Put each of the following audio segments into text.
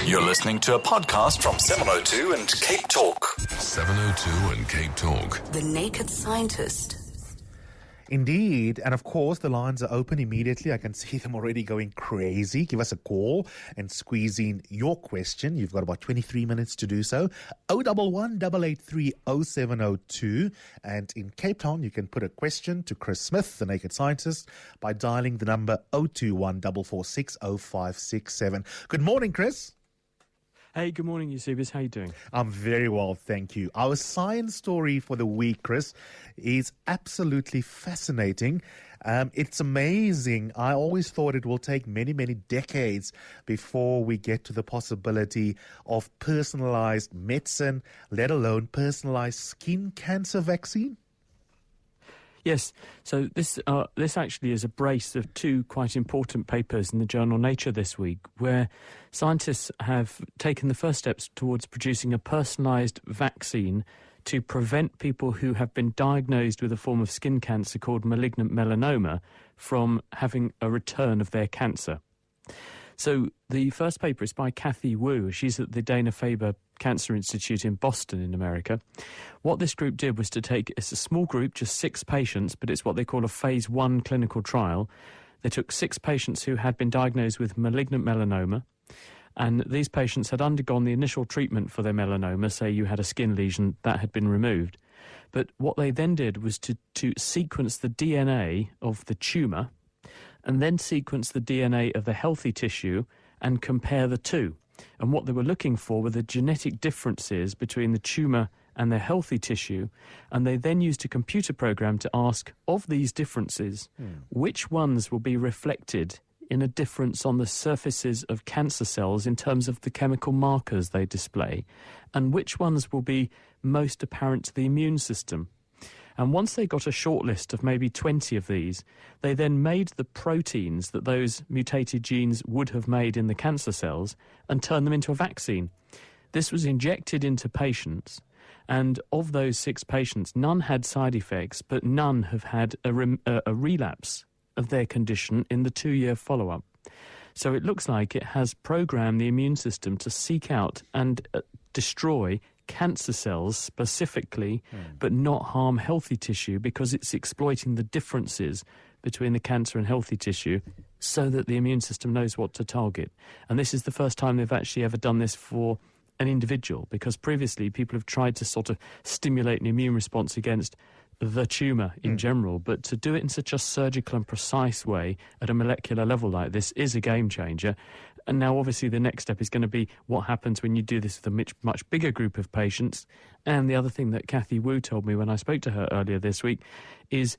You're listening to a podcast from 702 and Cape Talk. 702 and Cape Talk. The Naked Scientist. Indeed. And of course, the lines are open immediately. I can see them already going crazy. Give us a call and squeeze in your question. You've got about 23 minutes to do so. 011 883 0702. And in Cape Town, you can put a question to Chris Smith, the Naked Scientist, by dialing the number 021 446 0567. Good morning, Chris. Hey, good morning, Eusebius. How are you doing? I'm very well, thank you. Our science story for the week, Chris, is absolutely fascinating. It's amazing. I always thought it will take many, many decades before we get to the possibility of personalized medicine, let alone personalized skin cancer vaccine. Yes, so this actually is a brace of two quite important papers in the journal Nature this week, where scientists have taken the first steps towards producing a personalised vaccine to prevent people who have been diagnosed with a form of skin cancer called malignant melanoma from having a return of their cancer. So the first paper is by Kathy Wu. She's at the Dana-Farber Cancer Institute in Boston in America. What this group did was to take, it's a small group, just 6 patients, but it's what they call a phase 1 clinical trial. They took 6 patients who had been diagnosed with malignant melanoma, and these patients had undergone the initial treatment for their melanoma. Say you had a skin lesion that had been removed. But what they then did was to sequence the DNA of the tumour and then sequence the DNA of the healthy tissue and compare the two. And what they were looking for were the genetic differences between the tumour and the healthy tissue, and they then used a computer program to ask, of these differences, which ones will be reflected in a difference on the surfaces of cancer cells in terms of the chemical markers they display, and which ones will be most apparent to the immune system. And once they got a short list of maybe 20 of these, they then made the proteins that those mutated genes would have made in the cancer cells and turned them into a vaccine. This was injected into patients, and of those 6 patients, none had side effects, but none have had a relapse of their condition in the 2-year follow-up. So it looks like it has programmed the immune system to seek out and destroy cancer cells specifically, but not harm healthy tissue, because it's exploiting the differences between the cancer and healthy tissue so that the immune system knows what to target. And this is the first time they've actually ever done this for an individual, because previously people have tried to sort of stimulate an immune response against the tumour in general, but to do it in such a surgical and precise way at a molecular level like this is a game changer. And now obviously the next step is going to be what happens when you do this with a much bigger group of patients. And the other thing that Kathy Wu told me when I spoke to her earlier this week is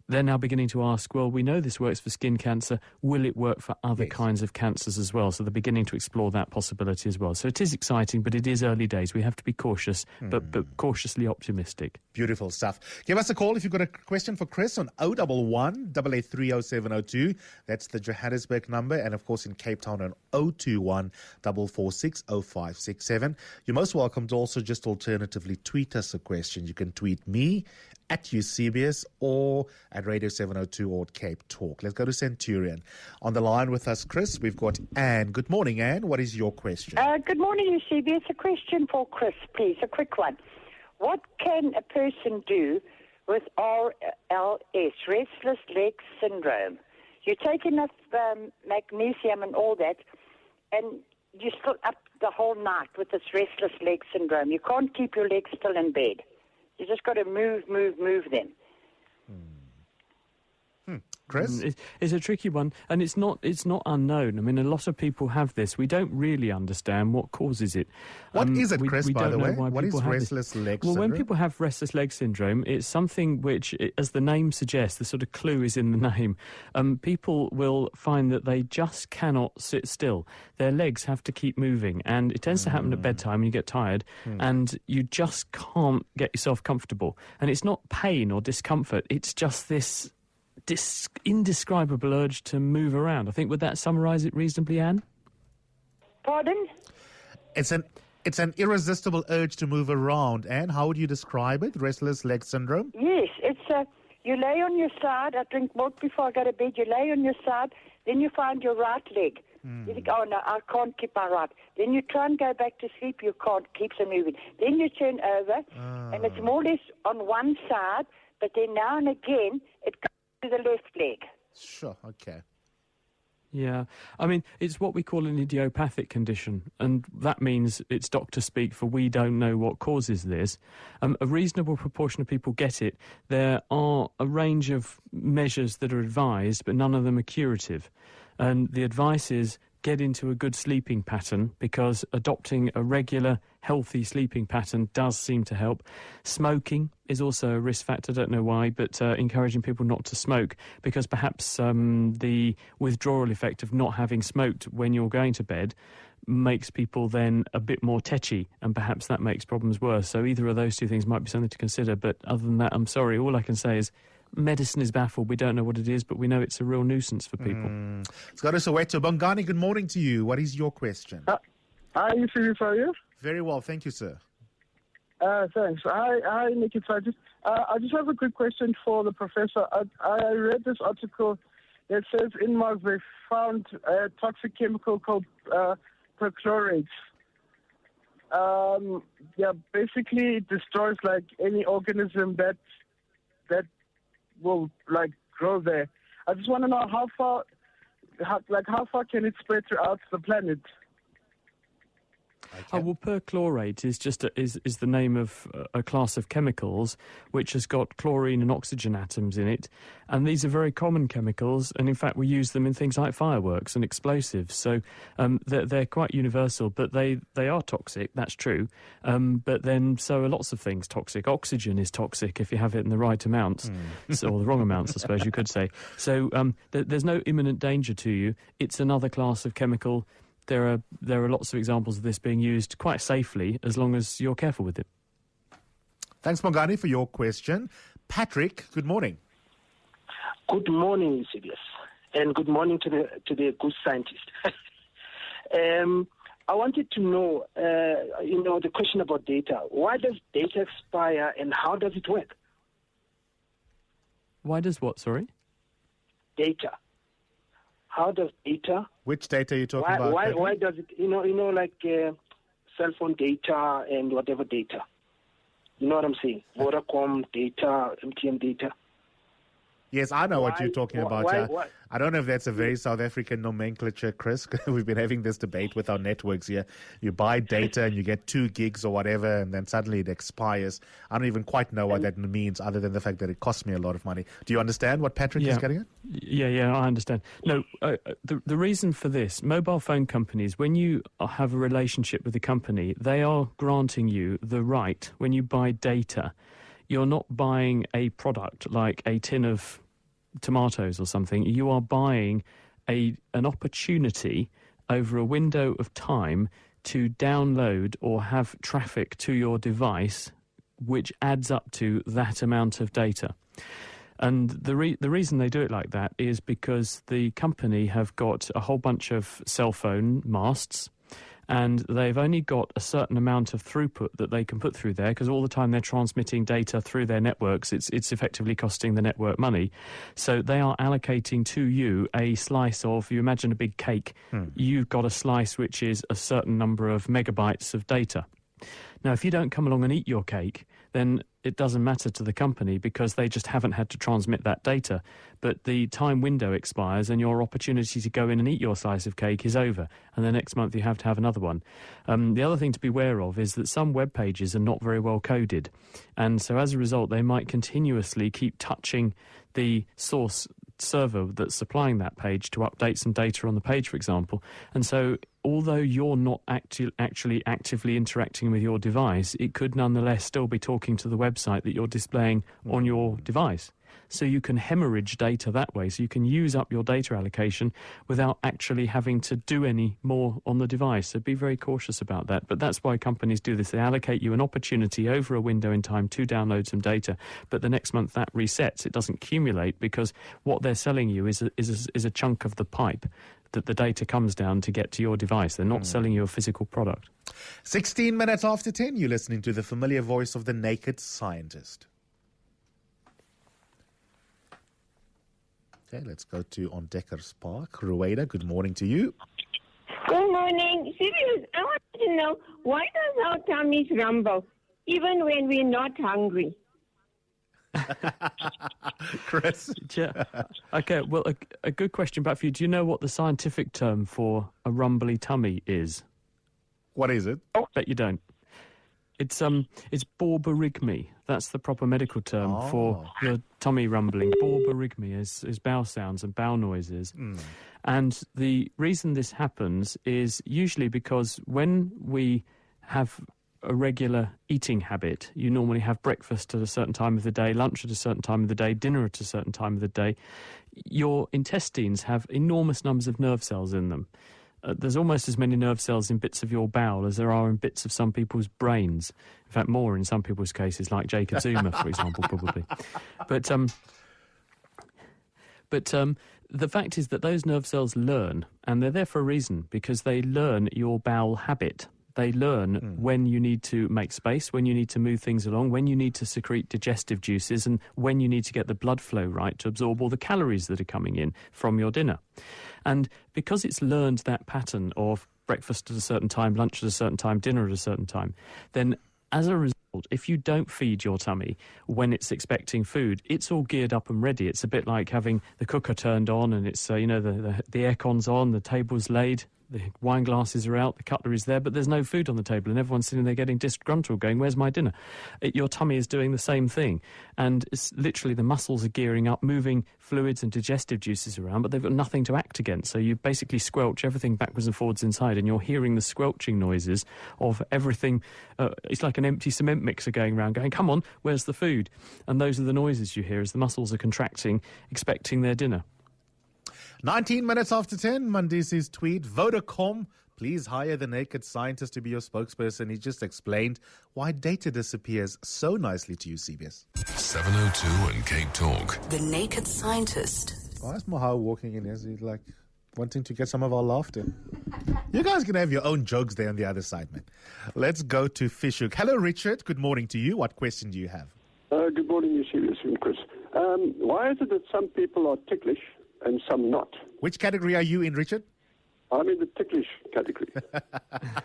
they're now beginning to ask, well, we know this works for skin cancer. Will it work for other kinds of cancers as well? So they're beginning to explore that possibility as well. So it is exciting, but it is early days. We have to be cautious, but cautiously optimistic. Beautiful stuff. Give us a call if you've got a question for Chris on 011 883 0702. That's the Johannesburg number. And of course in Cape Town on 021 446 0567. You're most welcome to also just alternatively tweet us a question. You can tweet me at Eusebius or at Radio 702 or at Cape Talk. Let's go to Centurion. On the line with us, Chris, we've got Anne. Good morning, Anne. What is your question? Good morning, Eusebius. A question for Chris, please. A quick one. What can a person do with RLS, restless leg syndrome? You take enough magnesium and all that, and you're still up the whole night with this restless leg syndrome. You can't keep your legs still in bed. You just got to move them. Chris? It's a tricky one, and it's not unknown. I mean, a lot of people have this. We don't really understand what causes it. What is it, Chris, by the way? What is restless leg syndrome? Well, when people have restless leg syndrome, it's something which, as the name suggests, the sort of clue is in the name. People will find that they just cannot sit still. Their legs have to keep moving, and it tends to happen at bedtime when you get tired, and you just can't get yourself comfortable. And it's not pain or discomfort, it's just this indescribable urge to move around. I think, would that summarise it reasonably, Anne? Pardon? It's an irresistible urge to move around. Anne, how would you describe it? Restless leg syndrome? Yes, it's you lay on your side. I drink milk before I go to bed. You lay on your side, then you find your right leg You think, oh no, I can't keep my right. Then you try and go back to sleep, you can't, keeps on moving. Then you turn over, and it's more or less on one side, but then now and again, it goes to the left leg. Sure, okay. Yeah, I mean, it's what we call an idiopathic condition, and that means it's doctor speak for we don't know what causes this. A reasonable proportion of people get it. There are a range of measures that are advised, but none of them are curative. And the advice is get into a good sleeping pattern, because adopting a regular, healthy sleeping pattern does seem to help. Smoking is also a risk factor, don't know why, but encouraging people not to smoke, because perhaps the withdrawal effect of not having smoked when you're going to bed makes people then a bit more tetchy, and perhaps that makes problems worse. So either of those two things might be something to consider, but other than that, I'm sorry, all I can say is medicine is baffled. We don't know what it is, but we know it's a real nuisance for people. Let's go to Soweto. Bongani, good morning to you. What is your question? Hi, Philip, how are you? Very well, thank you, sir. Thanks. Hi, Nikki. I just have a quick question for the professor. I read this article that says in Mars they found a toxic chemical called perchlorate. Basically it destroys like any organism that will like grow there. I just want to know how far can it spread throughout the planet? Oh, well, perchlorate is just is the name of a class of chemicals which has got chlorine and oxygen atoms in it, and these are very common chemicals, and in fact we use them in things like fireworks and explosives. So they're quite universal, but they are toxic. That's true. But then so are lots of things toxic. Oxygen is toxic if you have it in the right amounts, or the wrong amounts, I suppose you could say. So there's no imminent danger to you. It's another class of chemical. There are lots of examples of this being used quite safely as long as you're careful with it. Thanks, Bongani, for your question. Patrick, good morning. Good morning, CBS, and good morning to the good scientist. I wanted to know, the question about data. Why does data expire, and how does it work? Why does what? Sorry. Data. How does data? Which data are you talking about? Why does it? Like cell phone data and whatever data. You know what I'm saying? Vodacom data, MTN data. Yes, I know what you're talking about. Why? I don't know if that's a very South African nomenclature, Chris. We've been having this debate with our networks here. You buy data and you get 2 gigs or whatever, and then suddenly it expires. I don't even quite know what that means, other than the fact that it costs me a lot of money. Do you understand what Patrick is getting at? Yeah, I understand. No, the reason for this, mobile phone companies, when you have a relationship with a company, they are granting you the right, when you buy data, you're not buying a product like a tin of tomatoes or something. You are buying an opportunity over a window of time to download or have traffic to your device which adds up to that amount of data. And the reason they do it like that is because the company have got a whole bunch of cell phone masts, and they've only got a certain amount of throughput that they can put through there, because all the time they're transmitting data through their networks, it's effectively costing the network money. So they are allocating to you a slice of, you imagine a big cake, you've got a slice which is a certain number of megabytes of data. Now, if you don't come along and eat your cake, then it doesn't matter to the company, because they just haven't had to transmit that data. But the time window expires and your opportunity to go in and eat your slice of cake is over, and the next month you have to have another one. The other thing to be aware of is that some web pages are not very well coded, and so as a result they might continuously keep touching the source server that's supplying that page to update some data on the page, for example. And so although you're not actually actively interacting with your device, it could nonetheless still be talking to the website that you're displaying on your device. So you can hemorrhage data that way. So you can use up your data allocation without actually having to do any more on the device. So be very cautious about that. But that's why companies do this. They allocate you an opportunity over a window in time to download some data. But the next month that resets. It doesn't accumulate, because what they're selling you is a chunk of the pipe that the data comes down to get to your device. They're not selling you a physical product. 16 minutes after 10, you're listening to the familiar voice of the naked scientist. Okay, let's go to Ontdekkers Park. Rueda, good morning to you. Good morning. Serious, I want to know, why does our tummies rumble even when we're not hungry? Chris? Yeah. Okay, well, a good question back for you. Do you know what the scientific term for a rumbly tummy is? What is it? Bet you don't. It's borborygmy. That's the proper medical term for the tummy rumbling. Borborygmy is bowel sounds and bowel noises. And the reason this happens is usually because when we have a regular eating habit, you normally have breakfast at a certain time of the day, lunch at a certain time of the day, dinner at a certain time of the day, your intestines have enormous numbers of nerve cells in them. There's almost as many nerve cells in bits of your bowel as there are in bits of some people's brains. In fact, more in some people's cases, like Jacob Zuma, for example, probably. But the fact is that those nerve cells learn, and they're there for a reason, because they learn your bowel habit. They learn when you need to make space, when you need to move things along, when you need to secrete digestive juices, and when you need to get the blood flow right to absorb all the calories that are coming in from your dinner. And because it's learned that pattern of breakfast at a certain time, lunch at a certain time, dinner at a certain time, then as a result, if you don't feed your tummy when it's expecting food, it's all geared up and ready. It's a bit like having the cooker turned on and it's, the aircon's on, the table's laid, the wine glasses are out, the cutlery's there, but there's no food on the table and everyone's sitting there getting disgruntled going, where's my dinner? Your tummy is doing the same thing. And it's literally the muscles are gearing up, moving fluids and digestive juices around, but they've got nothing to act against. So you basically squelch everything backwards and forwards inside and you're hearing the squelching noises of everything. It's like an empty cement mixer going around going, come on, where's the food? And those are the noises you hear as the muscles are contracting, expecting their dinner. 19 minutes after 10, Mandisi's tweet, Vodacom, please hire the naked scientist to be your spokesperson. He just explained why data disappears so nicely to you, CBS. 702 and Cape Talk. The Naked Scientist. Why is Mohau walking in? Is he like wanting to get some of our laughter? You guys can have your own jokes there on the other side, man. Let's go to Fishhook. Hello, Richard. Good morning to you. What question do you have? Good morning, you serious and Chris. Why is it that some people are ticklish and some not? Which category are you in, Richard? I'm in the ticklish category.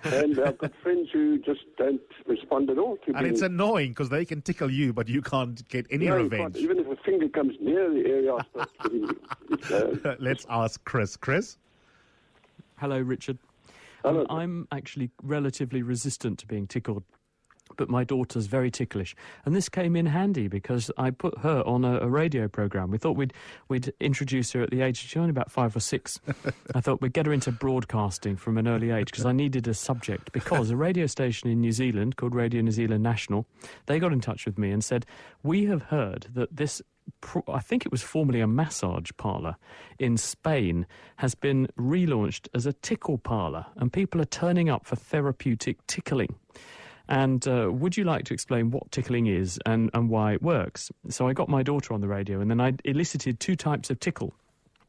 And I've got friends who just don't respond at all to And it's annoying because they can tickle you, but you can't get any revenge. Even if a finger comes near the area, I start getting Let's ask Chris. Chris? Hello, Richard. Hello. I'm actually relatively resistant to being tickled, but my daughter's very ticklish. And this came in handy because I put her on a radio programme. We thought we'd introduce her at the age, she's only about 5 or 6. I thought we'd get her into broadcasting from an early age because I needed a subject. Because a radio station in New Zealand called Radio New Zealand National, they got in touch with me and said, we have heard that this, I think it was formerly a massage parlour in Spain, has been relaunched as a tickle parlour and people are turning up for therapeutic tickling. And would you like to explain what tickling is and why it works? So I got my daughter on the radio and then I elicited 2 types of tickle,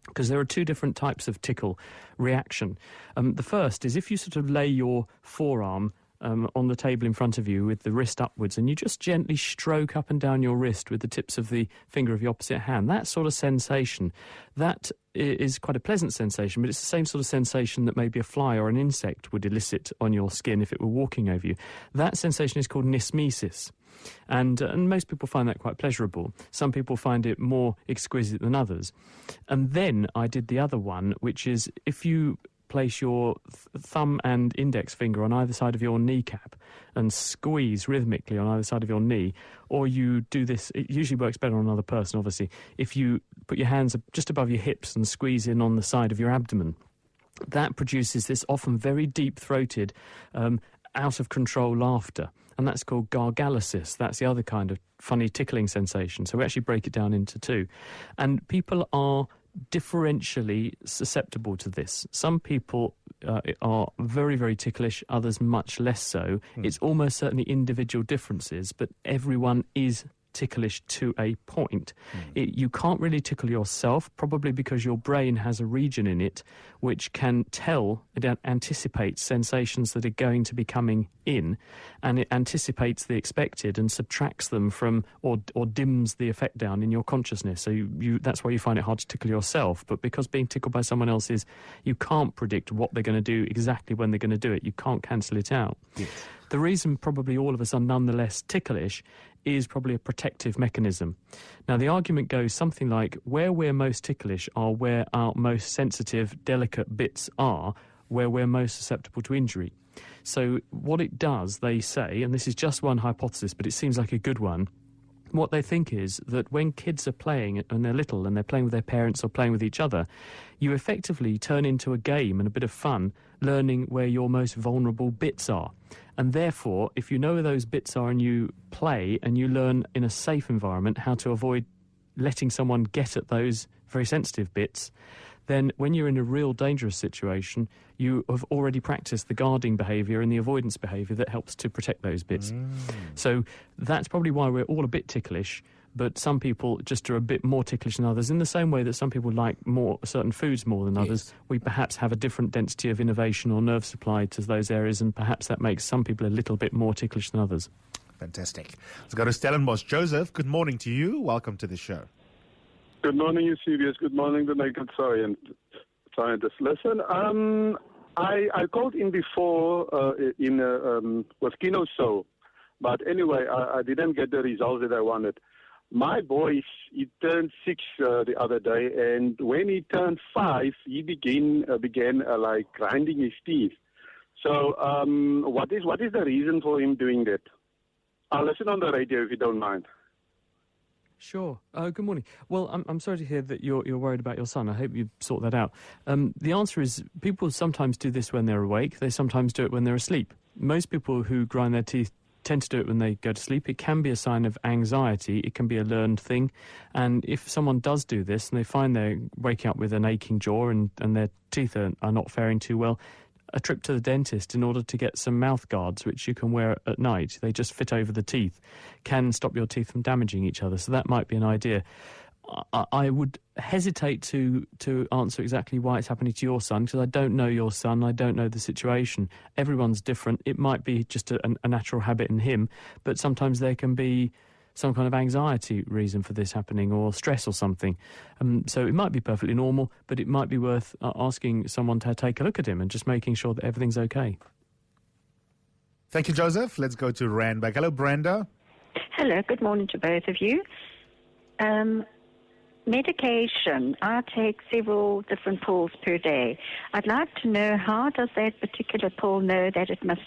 because there are 2 different types of tickle reaction. The first is if you sort of lay your forearm on the table in front of you with the wrist upwards and you just gently stroke up and down your wrist with the tips of the finger of the opposite hand, that sort of sensation, that is quite a pleasant sensation, but it's the same sort of sensation that maybe a fly or an insect would elicit on your skin if it were walking over you. That sensation is called nismesis. And most people find that quite pleasurable. Some people find it more exquisite than others. And then I did the other one, which is if you place your thumb and index finger on either side of your kneecap and squeeze rhythmically on either side of your knee, or you do this, it usually works better on another person, obviously, if you put your hands just above your hips and squeeze in on the side of your abdomen. That produces this often very deep-throated, out-of-control laughter, and that's called gargalysis. That's the other kind of funny tickling sensation. So we actually break it down into 2. And people are differentially susceptible to this. Some people are very, very ticklish, others much less so. It's almost certainly individual differences, but everyone is ticklish to a point. You can't really tickle yourself, probably because your brain has a region in it which can tell, it anticipates sensations that are going to be coming in, and it anticipates the expected and subtracts them from, or dims the effect down in your consciousness. So that's why you find it hard to tickle yourself. But because being tickled by someone else is, you can't predict what they're going to do exactly when they're going to do it. You can't cancel it out. Yes. The reason probably all of us are nonetheless ticklish is probably a protective mechanism. Now, the argument goes something like, where we're most ticklish are where our most sensitive, delicate bits are, where we're most susceptible to injury. So what it does, they say, and this is just one hypothesis, but it seems like a good one, what they think is that when kids are playing and they're little and they're playing with their parents or playing with each other, you effectively turn into a game and a bit of fun learning where your most vulnerable bits are. And therefore, if you know where those bits are and you play and you learn in a safe environment how to avoid letting someone get at those very sensitive bits, then when you're in a real dangerous situation, you have already practiced the guarding behaviour and the avoidance behaviour that helps to protect those bits. So that's probably why we're all a bit ticklish, but some people just are a bit more ticklish than others. In the same way that some people like certain foods more than others, we perhaps have a different density of innervation or nerve supply to those areas, and perhaps that makes some people a little bit more ticklish than others. Fantastic. Let's go to Stellenbosch. Joseph, good morning to you. Welcome to the show. Good morning, Eusebius. Good morning, the naked scientist. Listen, I called in before with Kino Show, but anyway, I didn't get the results that I wanted. My boy, he turned 6 the other day, and when he turned 5, he began like grinding his teeth. So, what is the reason for him doing that? I'll listen on the radio if you don't mind. Sure. Good morning. Well, I'm sorry to hear that you're worried about your son. I hope you sort that out. The answer is people sometimes do this when they're awake. They sometimes do it when they're asleep. Most people who grind their teeth tend to do it when they go to sleep. It can be a sign of anxiety. It can be a learned thing. And if someone does do this and they find they're waking up with an aching jaw and their teeth are not faring too well, a trip to the dentist in order to get some mouth guards, which you can wear at night, they just fit over the teeth, can stop your teeth from damaging each other. So that might be an idea. I would hesitate to answer exactly why it's happening to your son, because I don't know your son, I don't know the situation. Everyone's different. It might be just a natural habit in him, but sometimes there can be some kind of anxiety reason for this happening, or stress or something. So it might be perfectly normal, but it might be worth asking someone to take a look at him and just making sure that everything's okay. Thank you, Joseph. Let's go to Randburg. Hello, Brenda. Hello, good morning to both of you. Medication. I take several different pills per day. I'd like to know, how does that particular pill know that it must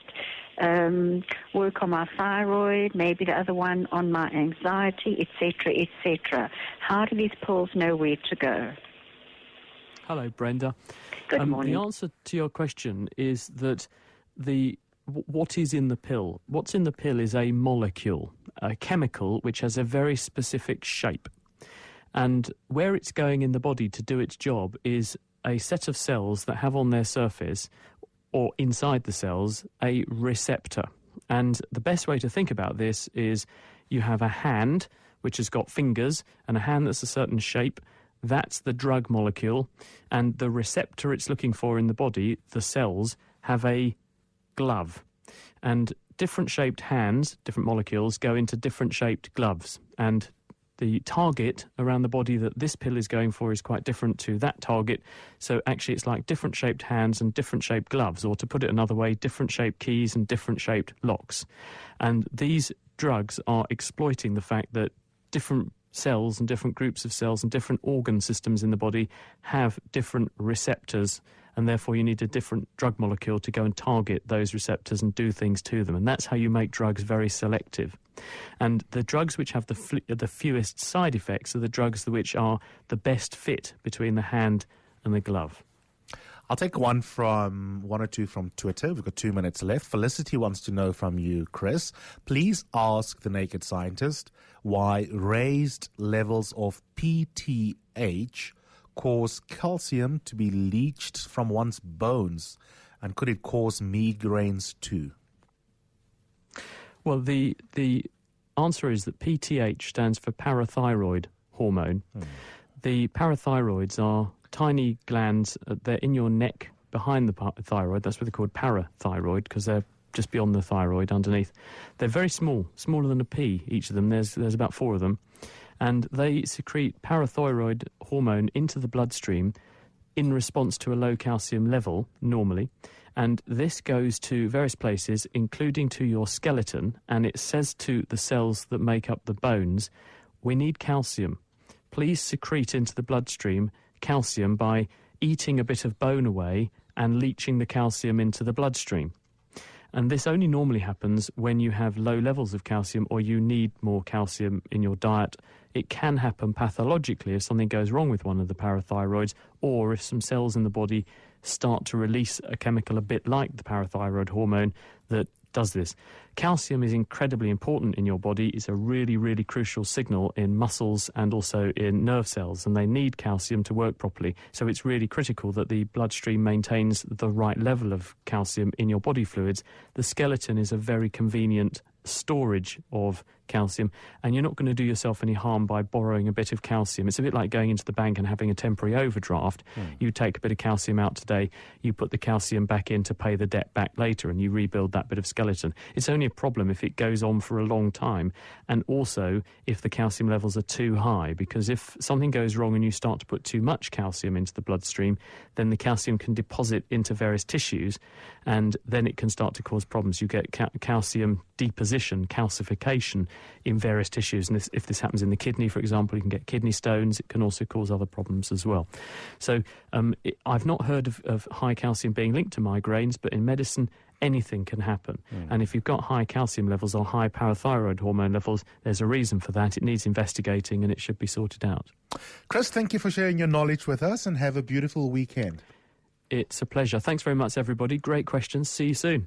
work on my thyroid, maybe the other one on my anxiety, etc., etc. How do these pills know where to go? Hello, Brenda. Good morning. The answer to your question is that what is in the pill? What's in the pill is a molecule, a chemical which has a very specific shape. And where it's going in the body to do its job is a set of cells that have on their surface, or inside the cells, a receptor. And the best way to think about this is you have a hand which has got fingers and a hand that's a certain shape. That's the drug molecule. And the receptor it's looking for in the body, the cells, have a glove. And different shaped hands, different molecules, go into different shaped gloves. And the target around the body that this pill is going for is quite different to that target. So actually it's like different shaped hands and different shaped gloves, or to put it another way, different shaped keys and different shaped locks. And these drugs are exploiting the fact that different cells and different groups of cells and different organ systems in the body have different receptors, and therefore you need a different drug molecule to go and target those receptors and do things to them. And that's how you make drugs very selective. And the drugs which have the fewest side effects are the drugs which are the best fit between the hand and the glove. I'll take one or two from Twitter. We've got 2 minutes left. Felicity wants to know from you, Chris. Please ask the naked scientist why raised levels of PTH cause calcium to be leached from one's bones, and could it cause migraines too? Well, the answer is that PTH stands for parathyroid hormone. The parathyroids are tiny glands, they're in your neck behind the thyroid. That's what they're called, parathyroid, because they're just beyond the thyroid underneath. They're very small, smaller than a pea, each of them. There's about 4 of them. And they secrete parathyroid hormone into the bloodstream in response to a low calcium level, normally. And this goes to various places, including to your skeleton, and it says to the cells that make up the bones, we need calcium. Please secrete into the bloodstream calcium by eating a bit of bone away and leaching the calcium into the bloodstream. And this only normally happens when you have low levels of calcium or you need more calcium in your diet. It can happen pathologically if something goes wrong with one of the parathyroids, or if some cells in the body start to release a chemical a bit like the parathyroid hormone that does this. Calcium is incredibly important in your body. It's a really, really crucial signal in muscles and also in nerve cells, and they need calcium to work properly. So it's really critical that the bloodstream maintains the right level of calcium in your body fluids. The skeleton is a very convenient storage of calcium, and you're not going to do yourself any harm by borrowing a bit of calcium. It's a bit like going into the bank and having a temporary overdraft. You take a bit of calcium out today, you put the calcium back in to pay the debt back later, and you rebuild that bit of skeleton. It's only a problem if it goes on for a long time, and also if the calcium levels are too high, because if something goes wrong and you start to put too much calcium into the bloodstream, then the calcium can deposit into various tissues, and then it can start to cause problems. You get calcium deposition, calcification in various tissues, and if this happens in the kidney, for example, you can get kidney stones. It can also cause other problems as well. So I've not heard of high calcium being linked to migraines, but in medicine anything can happen. And if you've got high calcium levels or high parathyroid hormone levels, there's a reason for that. It needs investigating and it should be sorted out. Chris, thank you for sharing your knowledge with us, and have a beautiful weekend. It's a pleasure. Thanks very much, everybody. Great questions. See you soon.